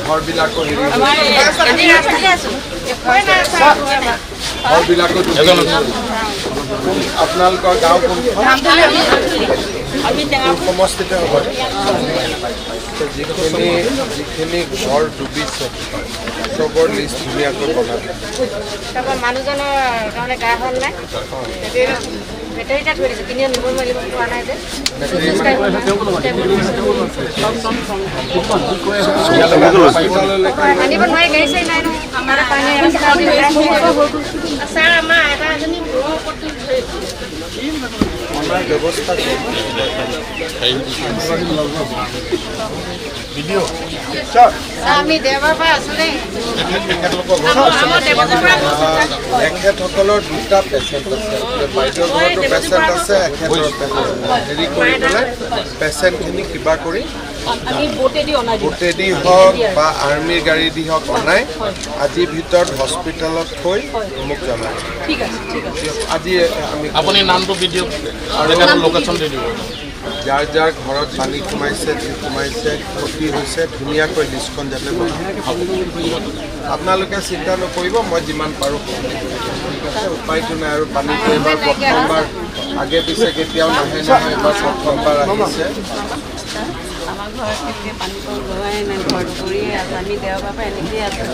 ঘৰবিলাকো আপোনালোকৰ গাঁও সমষ্টিতে হ'ব যিখিনি ঘৰ ডুবিছে চবৰ লিষ্ট ধুনীয়াকৈ বনালে মানুহজনৰ তাৰমানে গা ভাল নাই বেটাৰীটা থৈ দিছে কিনি নিব মেলিব পৰা নাই যে আনিব নোৱাৰি গাড়ী চাৰি নাই আমাৰ পানী ছাৰ আমাৰ এটা এজনী ব্যৱস্থা আমি দেওবাৰ পৰা আছো দেই এখেতসকলৰ দুটা পেচেণ্ট আছে বাইদেউৰ ঘৰতো পেচেণ্ট আছে এখেতৰ হেৰি কৰি পেলাই পেচেণ্টখিনি কিবা কৰি বোটেদি হওক বা আৰ্মিৰ গাড়ী দি হওক অনাই আজিৰ ভিতৰত হস্পিটেলত থৈ মোক জনায় আজি আমি আপুনি নামটো ভিডিঅ' আৰু লোকেশ্যন দি দিব যাৰ যাৰ ঘৰত পানী সোমাইছে ক্ষতি হৈছে ধুনীয়াকৈ লিষ্টখন যাতে আপোনালোকে চিন্তা নকৰিব মই যিমান পাৰোঁ ঠিক আছে উপায়টো নাই আৰু পানীটো এবাৰ প্ৰথমবাৰ আগে পিছে কেতিয়াও নাহে নহয় এবাৰ প্ৰথমবাৰ আহিছে আমাৰ ঘৰত কেতিয়া পানী লোৱাই নাই ঘৰটো কৰিয়ে আছে আমি দেওবাৰ পৰা এনেকেই আছোঁ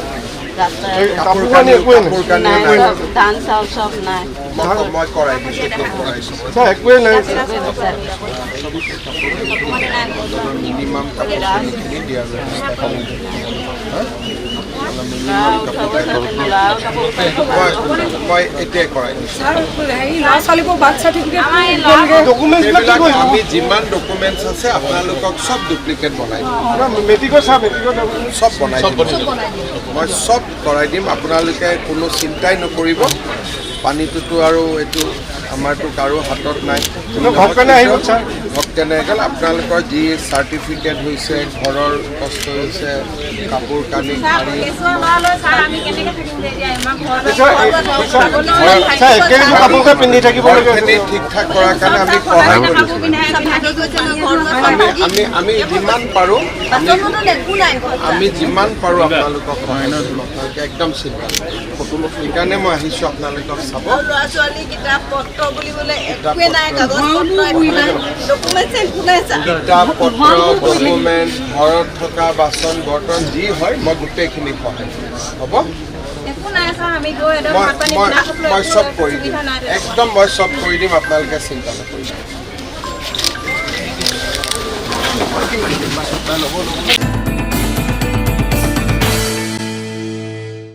ধান চাউল চব নাই মই কৰাই দিছোঁ মিনিমাম কাপোৰখিনি দিয়াৰ ব্যৱস্থা মই এতিয়াই কৰাই দিছোঁ আমি যিমান ডকুমেণ্টছ আছে আপোনালোকক চব ডুপ্লিকেট বনাই দিম চব বনাই দিম মই চব কৰাই দিম আপোনালোকে কোনো চিন্তাই নকৰিব পানীটোতো আৰু এইটো আমাৰতো কাৰো হাতত নাই ভক্তেনে গ'ল আপোনালোকৰ যি চাৰ্টিফিকেট হৈছে ঘৰৰ কষ্ট হৈছে কাপোৰ কানি ঘৰখিনি ঠিক ঠাক কৰাৰ কাৰণে আমি সহায় কৰিছোঁ আমি যিমান পাৰোঁ আপোনালোকক সহায় কৰিম আপোনালোকে একদম চিন্তা সেইকাৰণে মই আহিছোঁ আপোনালোকক চাব ল'ৰা ছোৱালী কিতাপ পত্ৰ বুলিবলৈ একোৱে নাই কাগজ কিতাপ পত্ৰ ডকুমেণ্ট ঘৰত থকা বাচন বৰ্তন যি হয় মই গোটেইখিনি সহায় কৰিম হ'ব মই চব কৰি দিম একদম মই চব কৰি দিম আপোনালোকে চিন্তা নকৰিব